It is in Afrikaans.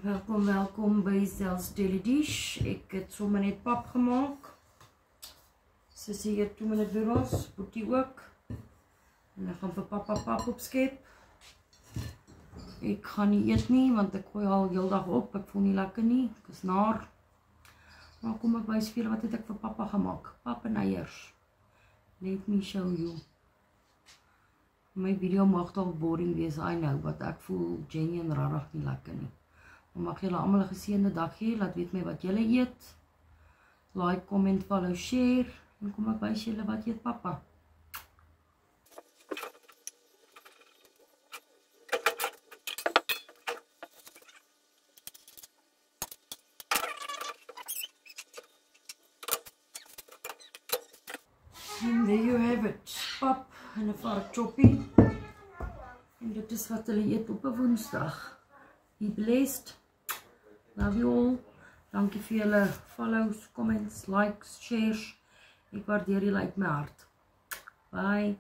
Welkom, welkom by Zel's Daily Dish. Ek het sommer net pap gemaak. Sissie het 2 minute by ons, Boetie ook. En ek gaan vir papa pap opskep. Ek gaan nie eet nie, want ek gooi al heel dag op. Ek voel nie lekker nie, ek is naar. Maar kom ek wys vir julle wat het ek vir papa gemaak. Pap en eiers. Let me show you. My video mag dalk boring wees, I know, but ek voel Jenny en rarig nie lekker nie. Mag julle almal 'n geseënde dag hê, laat weet my wat julle eet. Like, comment, follow, share. En kom ek wys julle wat eet papa. And there you have it. Pap en 'n vark choppie. En dit is wat hulle eet op 'n Woensdag. Be blessed. Love you all. Dankie vir julle follows, comments, likes, shares. Ek waardeer julle uit my hart. Bye.